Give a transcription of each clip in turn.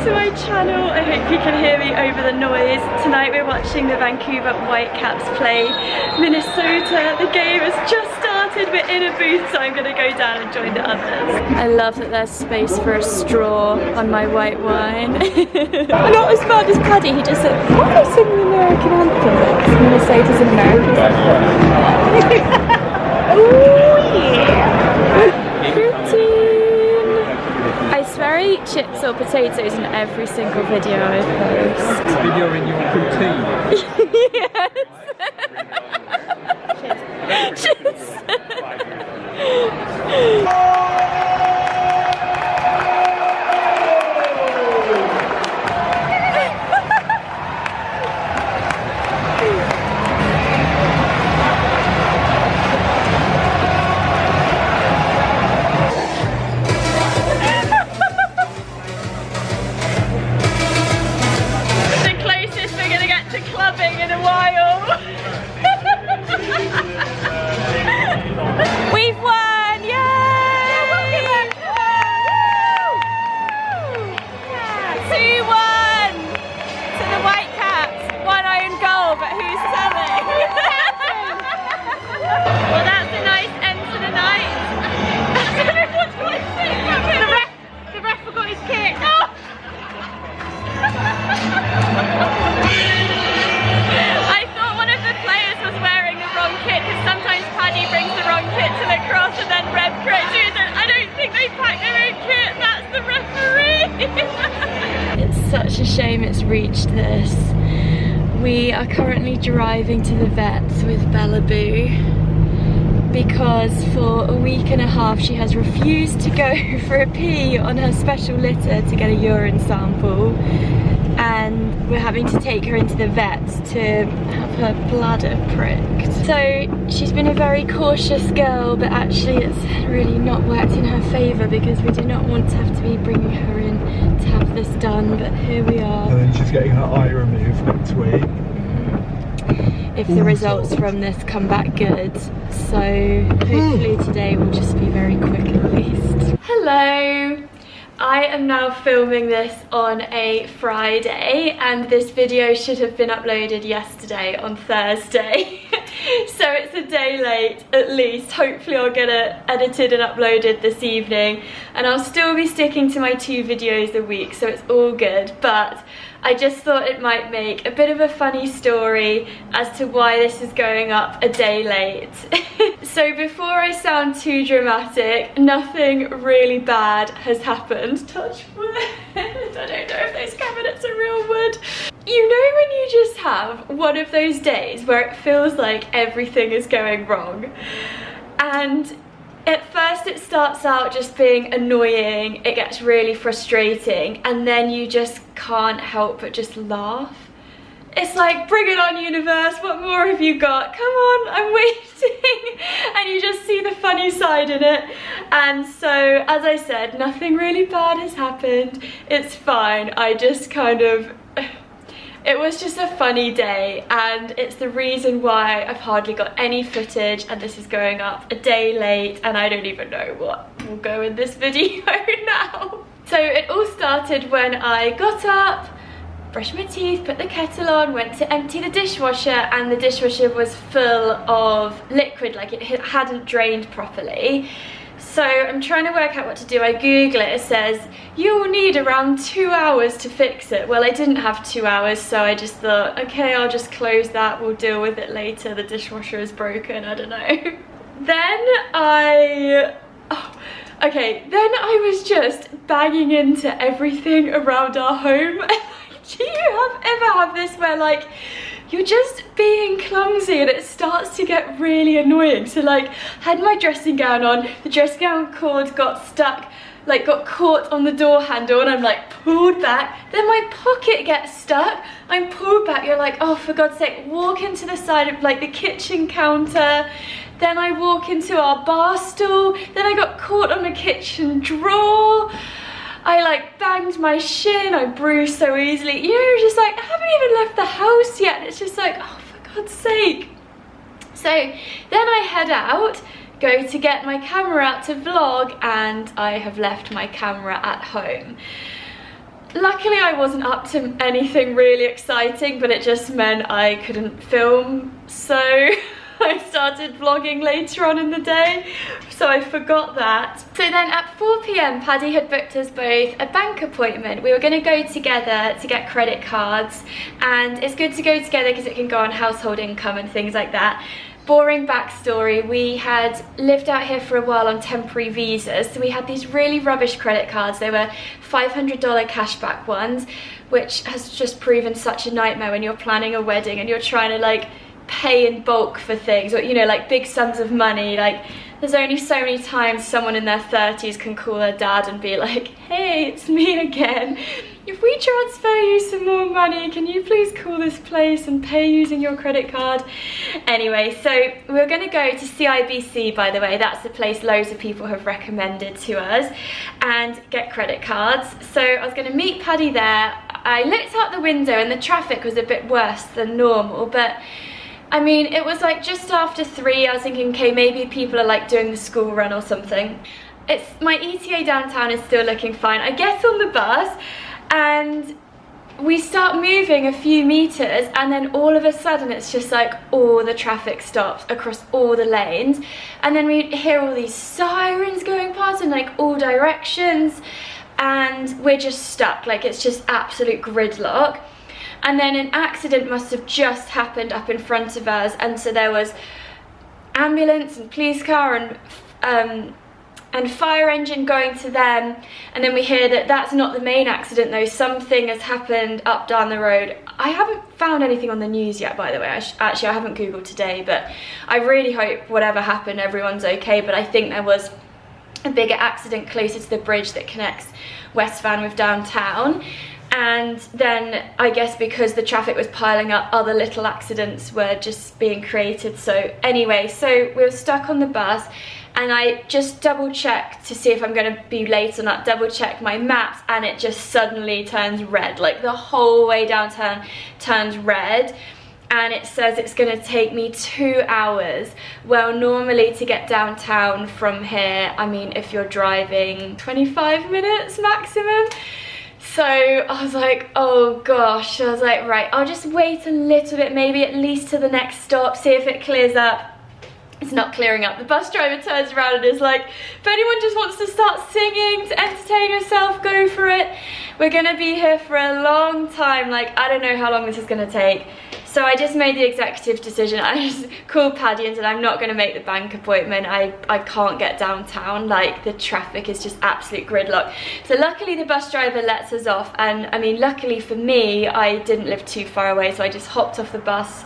to my channel. I hope you can hear me over the noise. Tonight we're watching the Vancouver Whitecaps play Minnesota. The game has just started. We're in a booth, so I'm going to go down and join the others. I love that there's space for a straw on my white wine. I'm not as bad as Paddy. He just said, why are they singing the American anthem? Because Minnesota's an American anthem. Oh yeah! Protein! I swear I eat chips or potatoes in every single video I post. Video in your protein? Yes! Cheers! We've won! Yay! 2-1 to the Whitecaps. One own goal, but who's selling? Well, that's a nice end to the night. The ref forgot his kit. Oh! I thought one of the players was wearing the wrong kit, because sometimes Paddy brings the wrong kit to the cross and then Reb corrects you. I don't think they packed their own kit, that's the referee! It's such a shame it's reached this. We are currently driving to the vets with Bellaboo because for a week and a half she has refused to go for a pee on her special litter to get a urine sample, and we're having to take her into the vets to have her bladder pricked. So she's been a very cautious girl, but actually it's really not worked in her favour because we do not want to have to be bringing her in to have this done, but here we are. And then she's getting her eye removed next week. If the results from this come back good. So hopefully today will just be very quick at least. Hello! I am now filming this on a Friday and this video should have been uploaded yesterday on Thursday. So it's a day late at least. Hopefully I'll get it edited and uploaded this evening, and I'll still be sticking to my 2 videos a week, so it's all good. But I just thought it might make a bit of a funny story as to why this is going up a day late. So before I sound too dramatic, nothing really bad has happened. Touch wood. I don't know if those cabinets are real wood. You know when you just have one of those days where it feels like everything is going wrong, and at first it starts out just being annoying, it gets really frustrating, and then you just can't help but just laugh. It's like, bring it on universe, what more have you got? Come on, I'm waiting. And you just see the funny side in it. And so, as I said, nothing really bad has happened. It's fine, I just kind of... It was just a funny day, and it's the reason why I've hardly got any footage, and this is going up a day late, and I don't even know what will go in this video now. So it all started when I got up, brushed my teeth, put the kettle on, went to empty the dishwasher, and the dishwasher was full of liquid, like it hadn't drained properly. So I'm trying to work out what to do. I Google it, it says you will need around 2 hours to fix it. Well, I didn't have 2 hours, so I just thought, okay, I'll just close that, we'll deal with it later, the dishwasher is broken, I don't know. Then I was just banging into everything around our home. Do you ever have this where like you're just being clumsy and it starts to get really annoying? So like, had my dressing gown on, the dressing gown cord got stuck, like got caught on the door handle, and I'm like pulled back, then my pocket gets stuck, I'm pulled back, you're like, oh for God's sake, walk into the side of like the kitchen counter, then I walk into our bar stool, then I got caught on the kitchen drawer, I like banged my shin, I bruised so easily, you know, you're just like, I haven't even left the house yet, and it's just like, oh for God's sake. So then I head out, go to get my camera out to vlog, and I have left my camera at home. luckily I wasn't up to anything really exciting, but it just meant I couldn't film, so I started vlogging later on in the day, so I forgot that. So then at 4 p.m, Paddy had booked us both a bank appointment. We were going to go together to get credit cards, and it's good to go together because it can go on household income and things like that. Boring backstory, we had lived out here for a while on temporary visas, so we had these really rubbish credit cards. They were $500 cashback ones, which has just proven such a nightmare when you're planning a wedding and you're trying to like pay in bulk for things, or you know, like big sums of money. Like there's only so many times someone in their 30s can call their dad and be like, hey, it's me again, if we transfer you some more money, can you please call this place and pay using your credit card? Anyway, so we're going to go to CIBC, by the way. That's the place loads of people have recommended to us, and get credit cards. So I was going to meet Paddy there. I looked out the window and the traffic was a bit worse than normal, but I mean, it was like just after 3. I was thinking, okay, maybe people are like doing the school run or something. My ETA downtown is still looking fine. I get on the bus and we start moving a few meters, and then all of a sudden it's just like all the traffic stops across all the lanes, and then we hear all these sirens going past in like all directions, and we're just stuck. Like it's just absolute gridlock. And then an accident must have just happened up in front of us, and so there was ambulance and police car and fire engine going to them, and then we hear that that's not the main accident though, something has happened up down the road. I haven't found anything on the news yet, by the way. Actually I haven't googled today, but I really hope whatever happened everyone's okay. But I think there was a bigger accident closer to the bridge that connects West Van with downtown. And then I guess because the traffic was piling up, other little accidents were just being created. So anyway, so we were stuck on the bus, and I just double checked to see if I'm going to be late or not, double checked my maps, and it just suddenly turns red. Like the whole way downtown turns red, and it says it's going to take me 2 hours. Well, normally to get downtown from here, I mean, if you're driving 25 minutes maximum. So I was like, oh gosh, I was like, right, I'll just wait a little bit, maybe at least to the next stop, see if it clears up. It's not clearing up. The bus driver turns around and is like, if anyone just wants to start singing to entertain yourself, go for it. We're gonna be here for a long time. Like, I don't know how long this is gonna take. So I just made the executive decision. I just called Paddy and said, I'm not gonna make the bank appointment. I can't get downtown. Like, the traffic is just absolute gridlock. So luckily the bus driver lets us off. And I mean, luckily for me, I didn't live too far away. So I just hopped off the bus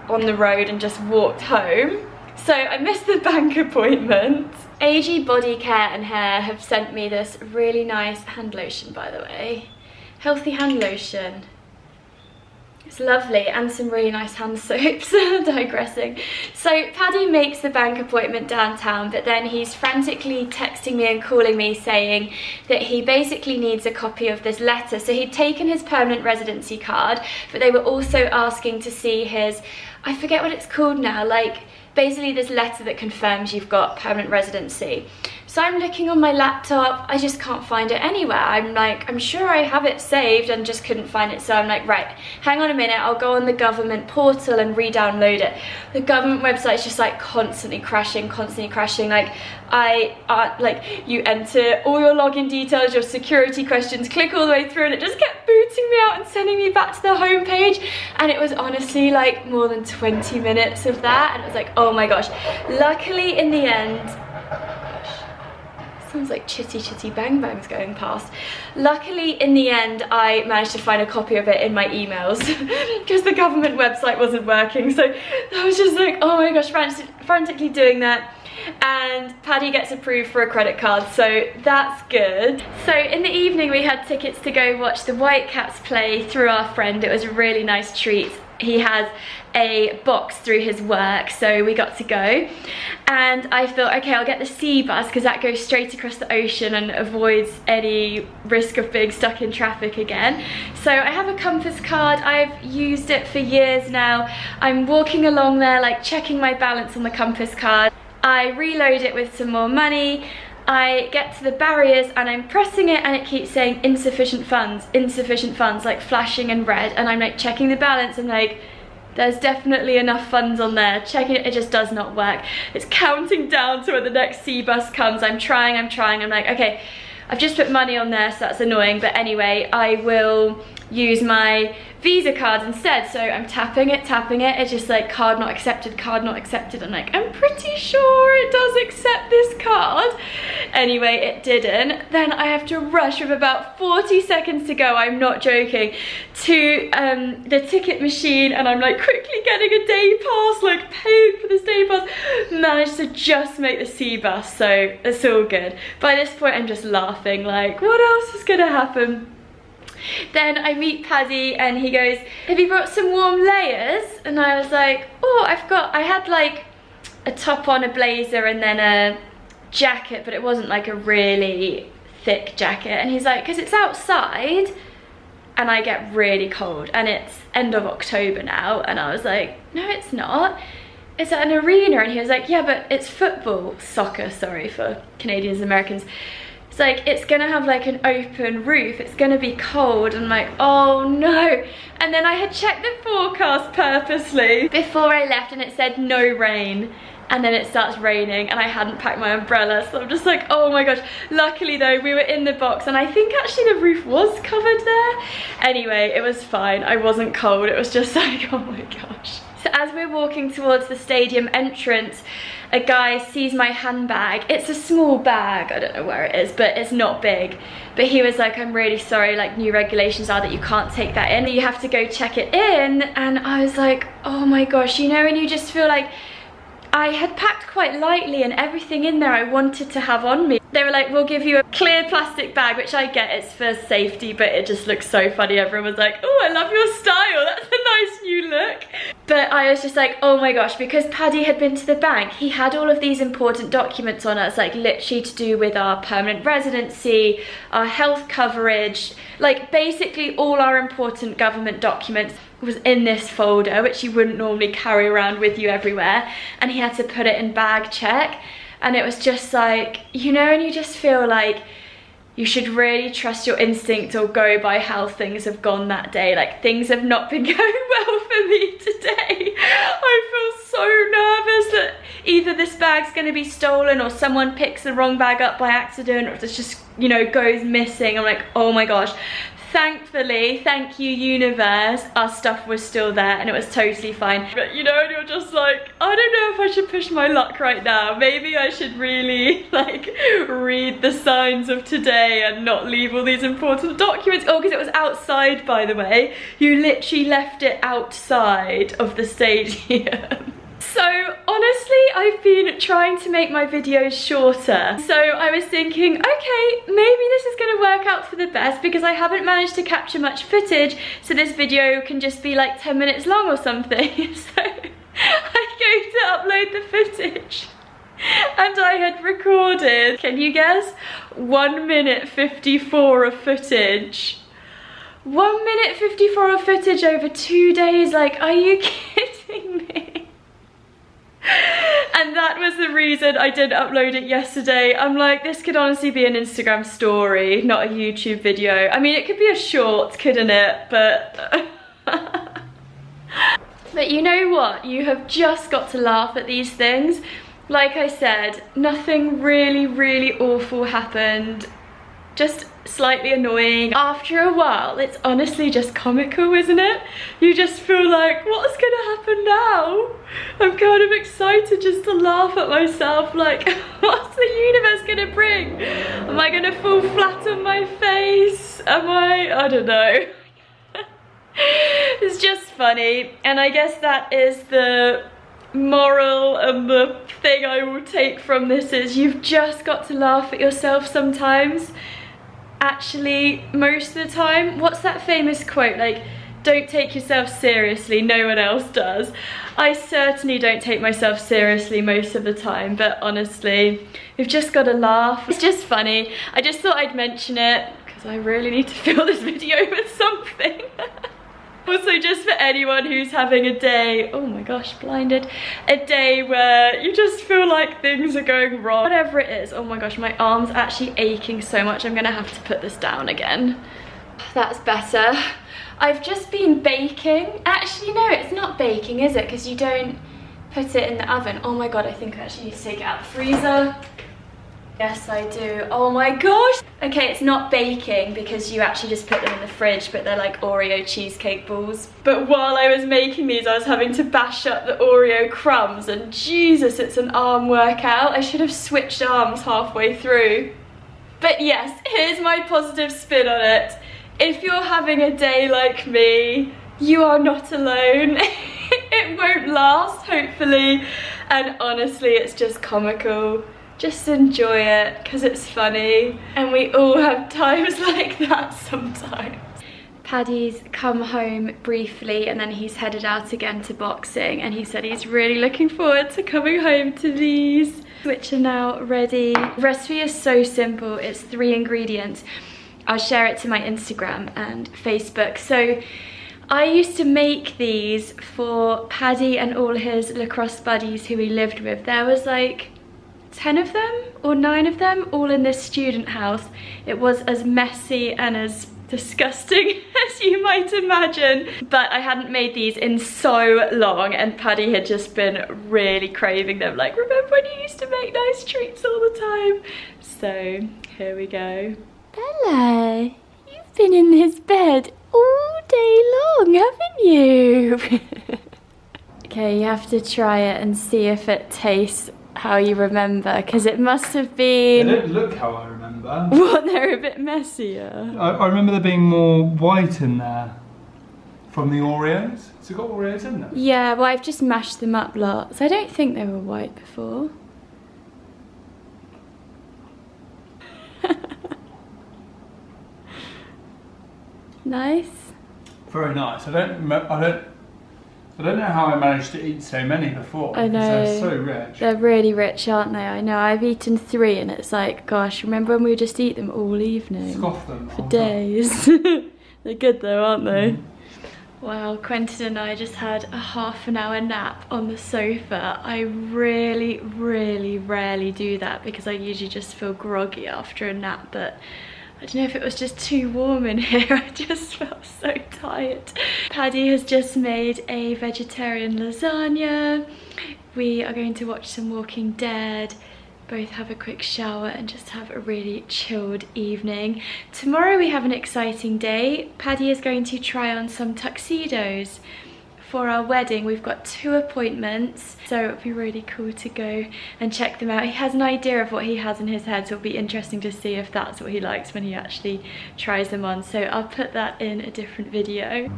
on the road and just walked home. So I missed the bank appointment. AG Body Care and Hair have sent me this really nice hand lotion, by the way. Healthy hand lotion. It's lovely, and some really nice hand soaps. Digressing. So Paddy makes the bank appointment downtown, but then he's frantically texting me and calling me saying that he basically needs a copy of this letter. So he'd taken his permanent residency card, but they were also asking to see his, I forget what it's called now, like basically this letter that confirms you've got permanent residency. So I'm looking on my laptop, I just can't find it anywhere. I'm like, I'm sure I have it saved and just couldn't find it. So I'm like, right, hang on a minute, I'll go on the government portal and re-download it. The government website's just like constantly crashing. Like like you enter all your login details, your security questions, click all the way through, and it just kept booting me out and sending me back to the home page. And it was honestly like more than 20 minutes of that, and it was like, oh my gosh. Luckily in the end, sounds like chitty bang bangs going past. Luckily in the end I managed to find a copy of it in my emails because the government website wasn't working. So I was just like, oh my gosh, frantically doing that. And Paddy gets approved for a credit card, so that's good. So in the evening we had tickets to go watch the Whitecaps play through our friend. It was a really nice treat. He has a box through his work, so we got to go. And I thought, okay, I'll get the sea bus because that goes straight across the ocean and avoids any risk of being stuck in traffic again. So I have a compass card. I've used it for years now. I'm walking along there, like checking my balance on the compass card. I reload it with some more money. I get to the barriers and I'm pressing it and it keeps saying insufficient funds, like flashing in red, and I'm like checking the balance and like, there's definitely enough funds on there. Checking it, it just does not work. It's counting down to when the next C bus comes. I'm trying, I'm like, okay, I've just put money on there, so that's annoying, but anyway, I will use my Visa card instead. So I'm tapping it, it's just like card not accepted. I'm like, I'm pretty sure it does accept this card. Anyway, it didn't. Then I have to rush with about 40 seconds to go, I'm not joking, to the ticket machine, and I'm like quickly getting a day pass, like paying for this day pass. Managed to just make the C bus, so it's all good. By this point I'm just laughing, like what else is gonna happen? Then I meet Paddy and he goes, have you brought some warm layers? And I was like, oh, I had like a top on, a blazer, and then a jacket, but it wasn't like a really thick jacket. And he's like, because it's outside and I get really cold, and it's end of October now. And I was like, no, it's not. It's at an arena. And he was like, yeah, but it's football, soccer, sorry for Canadians and Americans. It's like, it's gonna have like an open roof, it's gonna be cold. And I'm like, oh no. And then I had checked the forecast purposely before I left and it said no rain. And then it starts raining and I hadn't packed my umbrella, so I'm just like, oh my gosh. Luckily though, we were in the box and I think actually the roof was covered there. Anyway, it was fine, I wasn't cold, it was just like, oh my gosh. So as we're walking towards the stadium entrance, a guy sees my handbag. It's a small bag, I don't know where it is, but it's not big. But he was like, I'm really sorry, like new regulations are that you can't take that in, you have to go check it in. And I was like, oh my gosh, you know, and you just feel like, I had packed quite lightly and everything in there I wanted to have on me. They were like, we'll give you a clear plastic bag, which I get, it's for safety, but it just looks so funny. Everyone was like, oh, I love your style, that's a nice new look. But I was just like, oh my gosh, because Paddy had been to the bank, he had all of these important documents on us, like literally to do with our permanent residency, our health coverage, like basically all our important government documents was in this folder, which you wouldn't normally carry around with you everywhere, and he had to put it in bag check. And it was just like, you know, and you just feel like you should really trust your instinct or go by how things have gone that day. Like, things have not been going well for me today. I feel so nervous that either this bag's gonna be stolen or someone picks the wrong bag up by accident, or it just, you know, goes missing. I'm like, oh my gosh. Thankfully, thank you universe, our stuff was still there and it was totally fine. But you know, and you're just like, I don't know if I should push my luck right now. Maybe I should really like read the signs of today and not leave all these important documents. Oh, because it was outside, by the way. You literally left it outside of the stadium. So honestly, I've been trying to make my videos shorter. So I was thinking, okay, maybe this is gonna work out for the best because I haven't managed to capture much footage, so this video can just be like 10 minutes long or something. So I go to upload the footage and I had recorded, can you guess? 1 minute 54 of footage. 1 minute 54 of footage over 2 days, like, are you kidding me? And that was the reason I didn't upload it yesterday. I'm like, this could honestly be an Instagram story, not a YouTube video. I mean, it could be a short, couldn't it? But but you know what? You have just got to laugh at these things. Like I said, nothing really, really awful happened. Just slightly annoying. After a while, it's honestly just comical, isn't it? You just feel like, what's gonna happen now? I'm kind of excited just to laugh at myself, like, what's the universe gonna bring? Am I gonna fall flat on my face? I don't know. It's just funny, and I guess that is the moral and the thing I will take from this is you've just got to laugh at yourself sometimes. Actually, most of the time. What's that famous quote, like, don't take yourself seriously, no one else does. I certainly don't take myself seriously most of the time, but honestly, we've just got to laugh. It's just funny. I just thought I'd mention it because I really need to fill this video with something. Also, just for anyone who's having a day, oh my gosh, blinded, a day where you just feel like things are going wrong, whatever it is. Oh my gosh, my arm's actually aching so much. I'm gonna have to put this down again. That's better. I've just been baking. Actually, no, it's not baking, is it? Because you don't put it in the oven. Oh my god, I think I actually need to take it out of the freezer. Yes, I do. Oh my gosh. Okay, it's not baking because you actually just put them in the fridge, but they're like Oreo cheesecake balls. But while I was making these, I was having to bash up the Oreo crumbs, and Jesus, it's an arm workout. I should have switched arms halfway through. But yes, here's my positive spin on it. If you're having a day like me, you are not alone. It won't last, hopefully. And honestly, it's just comical. Just enjoy it, because it's funny. And we all have times like that sometimes. Paddy's come home briefly and then he's headed out again to boxing, and he said he's really looking forward to coming home to these, which are now ready. The recipe is so simple. It's 3 ingredients. I'll share it to my Instagram and Facebook. So I used to make these for Paddy and all his lacrosse buddies who he lived with. There was like 10 of them or 9 of them all in this student house. It was as messy and as disgusting as you might imagine, but I hadn't made these in so long, and Paddy had just been really craving them. Like, remember when you used to make nice treats all the time? So here we go. Bella, you've been in this bed all day long, haven't you? Okay, you have to try it and see if it tastes how you remember, because it must have been... They don't look how I remember. What, they're a bit messier? I remember there being more white in there from the Oreos. So it got Oreos in there? Yeah, well, I've just mashed them up lots. I don't think they were white before. Nice. Very nice. I don't know how I managed to eat so many before. I know. They're so rich. They're really rich, aren't they? I know. I've eaten 3 and it's like, gosh, remember when we would just eat them all evening? Scoff them for days. They're good though, aren't they? Wow, Quentin and I just had a half-an-hour nap on the sofa. I really, really rarely do that because I usually just feel groggy after a nap, but I don't know if it was just too warm in here. I just felt so tired. Paddy has just made a vegetarian lasagna. We are going to watch some Walking Dead, both have a quick shower and just have a really chilled evening. Tomorrow we have an exciting day. Paddy is going to try on some tuxedos for our wedding. We've got 2 appointments, so it'll be really cool to go and check them out. He has an idea of what he has in his head, so it'll be interesting to see if that's what he likes when he actually tries them on. So I'll put that in a different video.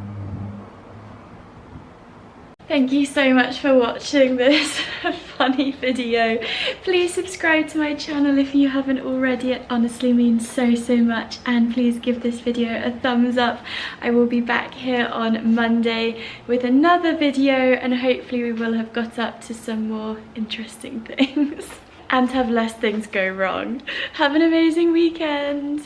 Thank you so much for watching this funny video. Please subscribe to my channel if you haven't already. It honestly means so, so much. And please give this video a thumbs up. I will be back here on Monday with another video, and hopefully we will have got up to some more interesting things and have less things go wrong. Have an amazing weekend.